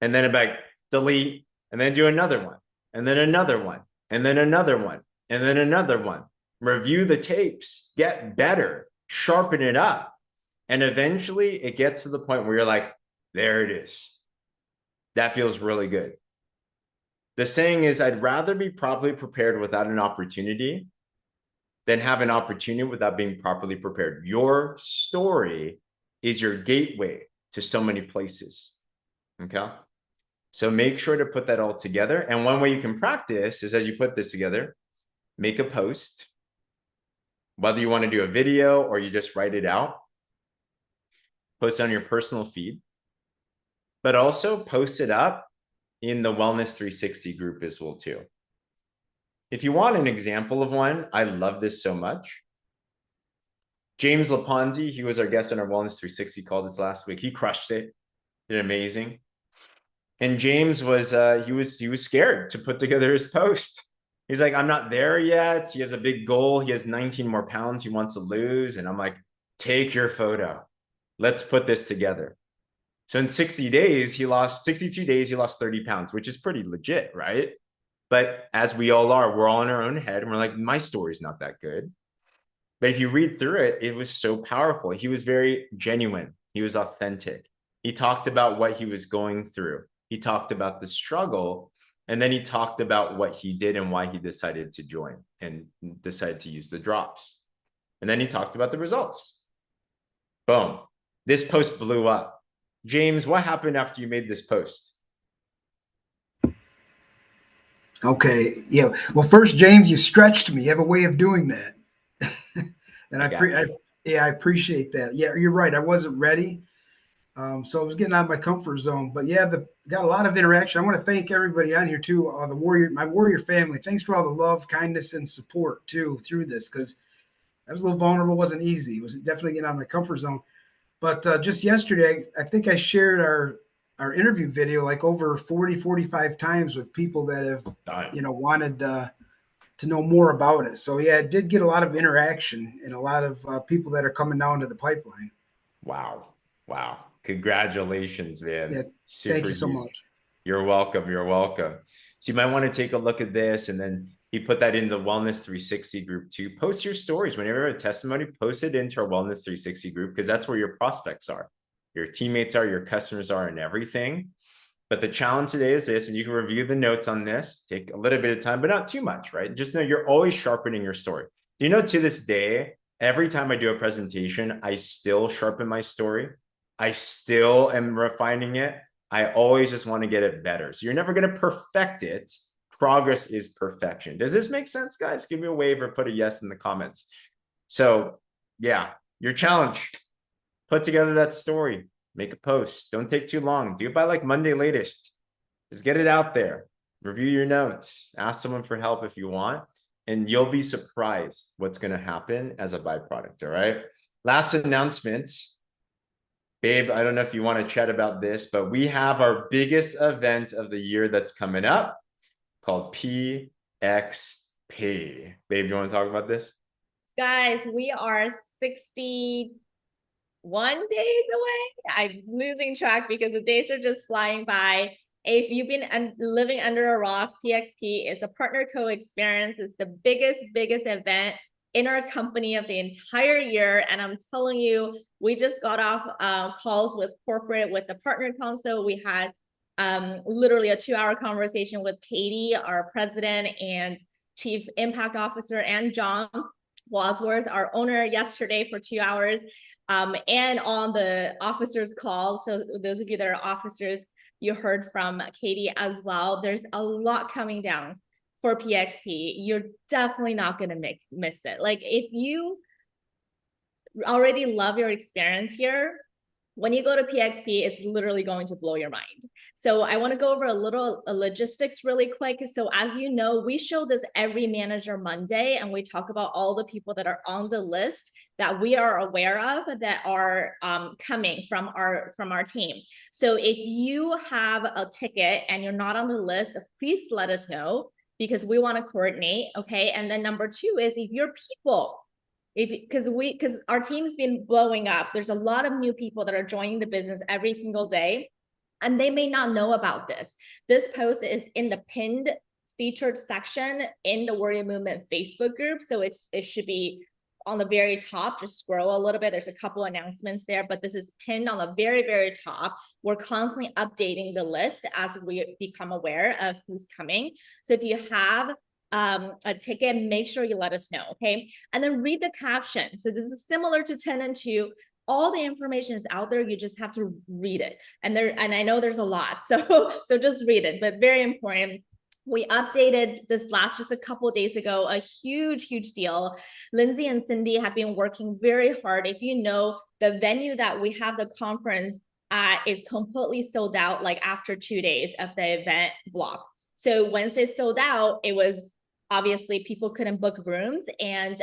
And then I'd be like, delete, and then do another one, and then another one, and then another one, and then another one. Review the tapes, get better, sharpen it up. And eventually it gets to the point where you're like, there it is. That feels really good. The saying is, I'd rather be properly prepared without an opportunity than have an opportunity without being properly prepared. Your story is your gateway to so many places. Okay. So make sure to put that all together. And one way you can practice is as you put this together, make a post, whether you want to do a video or you just write it out, post on your personal feed, but also post it up in the Wellness 360 group as well too. If you want an example of one, I love this so much. James Laponzi, he was our guest on our Wellness 360 call this last week. He crushed it, did amazing. And James was he was scared to put together his post. He's like, I'm not there yet. He has a big goal. He has 19 more pounds he wants to lose. And I'm like, take your photo. Let's put this together. So in 62 days, he lost 30 pounds, which is pretty legit, right? But as we all are, we're all in our own head and we're like, my story's not that good. But if you read through it, it was so powerful. He was very genuine. He was authentic. He talked about what he was going through. He talked about the struggle. And then he talked about what he did and why he decided to join and decided to use the drops. And then he talked about the results. Boom. This post blew up. James, what happened after you made this post? Okay. Yeah. Well, first, James, you stretched me. You have a way of doing that. And I appreciate that. Yeah, you're right. I wasn't ready. So I was getting out of my comfort zone, but yeah, got a lot of interaction. I want to thank everybody on here too. My warrior family. Thanks for all the love, kindness, and support too through this, because I was a little vulnerable. It wasn't easy. It was definitely getting out of my comfort zone. But just yesterday, I think I shared our interview video like over 40, 45 times with people that have, wanted to know more about it. So yeah, it did get a lot of interaction and a lot of people that are coming down to the pipeline. Wow. Congratulations, man. Yeah, super thank you so huge. much. You're welcome. So you might want to take a look at this, and then he put that in the Wellness 360 group too. Post your stories. Whenever you have a testimony, post it into our Wellness 360 group, because that's where your prospects are, your teammates are, your customers are, and everything. But the challenge today is this, and you can review the notes on this, take a little bit of time, but not too much, right? Just know you're always sharpening your story. Do you know, to this day, every time I do a presentation, I still sharpen my story. I still am refining it. I always just want to get it better. So you're never going to perfect it. Progress is perfection. Does this make sense, guys? Give me a wave or put a yes in the comments. So yeah, your challenge, put together that story. Make a post. Don't take too long. Do it by like Monday latest. Just get it out there. Review your notes. Ask someone for help if you want. And you'll be surprised what's going to happen as a byproduct. All right. Last announcement. Babe, I don't know if you want to chat about this, but we have our biggest event of the year that's coming up called PXP. Babe, do you want to talk about this? Guys, we are 61 days away. I'm losing track because the days are just flying by. If you've been living under a rock, PXP is a partner co-experience. It's the biggest event in our company of the entire year. And I'm telling you, we just got off calls with corporate, with the partner council. We had literally a 2-hour conversation with Katie, our president and chief impact officer, and John Wadsworth, our owner, yesterday for 2 hours. And on the officers call. So those of you that are officers, you heard from Katie as well. There's a lot coming down for PXP. You're definitely not going to miss it. Like, if you already love your experience here, when you go to PXP, it's literally going to blow your mind. So I want to go over a little logistics really quick. So as you know, we show this every Manager Monday, and we talk about all the people that are on the list that we are aware of that are coming from our team. So if you have a ticket and you're not on the list, please let us know, because we want to coordinate. Okay. And then number 2 is, if your people, because our team's been blowing up, there's a lot of new people that are joining the business every single day, and they may not know about this. This post is in the pinned featured section in the Warrior Movement Facebook group. So it should be on the very top. Just scroll a little bit. There's a couple announcements there, but this is pinned on the very top. We're constantly updating the list as we become aware of who's coming. So if you have a ticket, make sure you let us know. Okay. And then read the caption. So this is similar to 10 and 2. all the information is out there. You just have to read it. And I know there's a lot. So just read it, but very important. We updated this just a couple of days ago, a huge deal. Lindsay and Cindy have been working very hard. If you know, the venue that we have the conference at is completely sold out, like after 2 days of the event block. So once it sold out, it was obviously people couldn't book rooms, and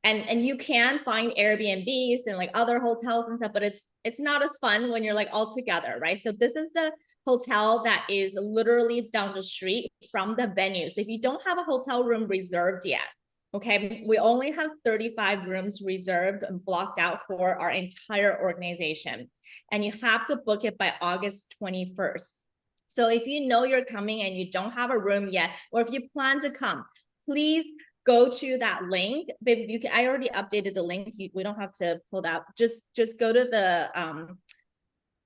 you can find Airbnbs and like other hotels and stuff, but it's not as fun when you're like all together, right? So this is the hotel that is literally down the street from the venue. So if you don't have a hotel room reserved yet, okay, we only have 35 rooms reserved and blocked out for our entire organization. And you have to book it by August 21st. So if you know you're coming and you don't have a room yet, or if you plan to come, please go to that link. Babe, I already updated the link. We don't have to pull that. Just go to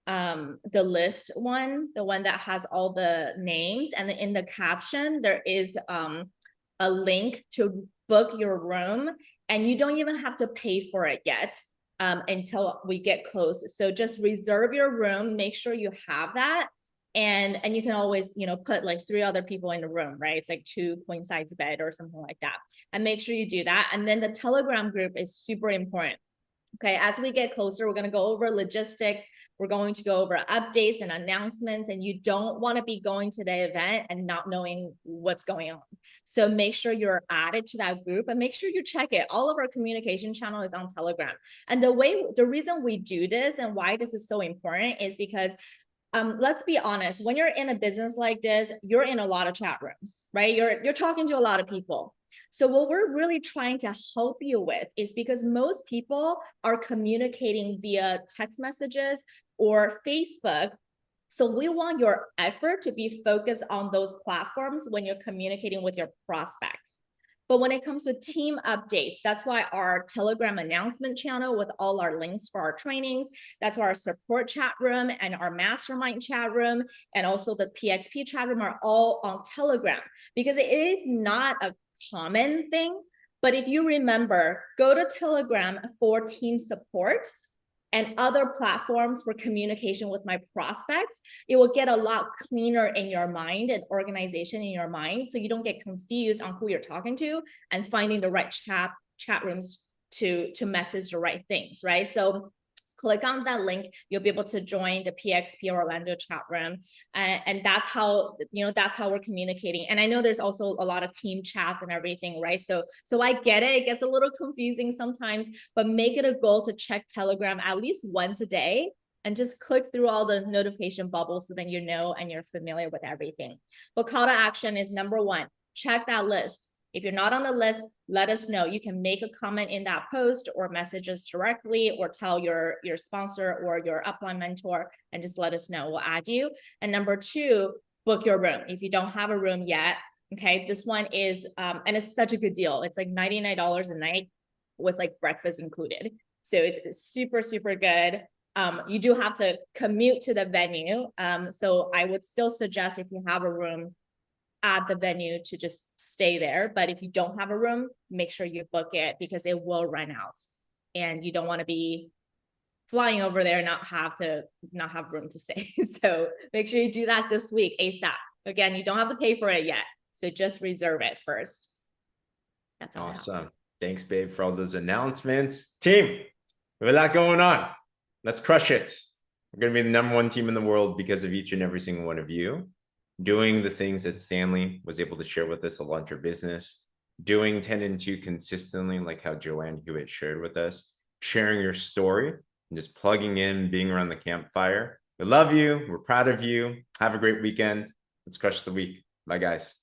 the list one, the one that has all the names, and in the caption there is a link to book your room, and you don't even have to pay for it yet until we get close. So just reserve your room, make sure you have that. And you can always, put like 3 other people in the room, right? It's like 2 queen size bed or something like that. And make sure you do that. And then the Telegram group is super important. Okay, as we get closer, we're going to go over logistics. We're going to go over updates and announcements, and you don't want to be going to the event and not knowing what's going on. So make sure you're added to that group, and make sure you check it. All of our communication channel is on Telegram. And the reason we do this and why this is so important is because let's be honest, when you're in a business like this, you're in a lot of chat rooms, right? You're talking to a lot of people. So what we're really trying to help you with is, because most people are communicating via text messages or Facebook. So we want your effort to be focused on those platforms when you're communicating with your prospects. But when it comes to team updates, that's why our Telegram announcement channel with all our links for our trainings, that's why our support chat room and our mastermind chat room and also the PXP chat room are all on Telegram, because it is not a common thing. But if you remember, go to Telegram for team support and other platforms for communication with my prospects. It will get a lot cleaner in your mind and organization in your mind, so you don't get confused on who you're talking to and finding the right chat rooms to message the right things, right? So click on that link, you'll be able to join the PXP Orlando chat room. And that's how, that's how we're communicating. And I know there's also a lot of team chats and everything, right? So I get it. It gets a little confusing sometimes, but make it a goal to check Telegram at least once a day and just click through all the notification bubbles so then you know and you're familiar with everything. But call to action is number 1, check that list. If you're not on the list, let us know. You can make a comment in that post or message us directly, or tell your sponsor or your upline mentor and just let us know. We'll add you. And number 2, book your room. If you don't have a room yet, okay, this one is, and it's such a good deal. It's like $99 a night with like breakfast included. So it's super, super good. You do have to commute to the venue. So I would still suggest, if you have a room at the venue, to just stay there. But if you don't have a room, make sure you book it, because it will run out and you don't want to be flying over there and not have room to stay. So make sure you do that this week ASAP. Again, you don't have to pay for it yet, so just reserve it first. That's awesome. Thanks, babe, for all those announcements. Team, we have a lot going on. Let's crush it. We're going to be the #1 team in the world because of each and every single one of you. Doing the things that Stanley was able to share with us to launch your business, doing 10 and 2 consistently, like how JoAnne Hewett shared with us, sharing your story and just plugging in, being around the campfire. We love you. We're proud of you. Have a great weekend. Let's crush the week. Bye, guys.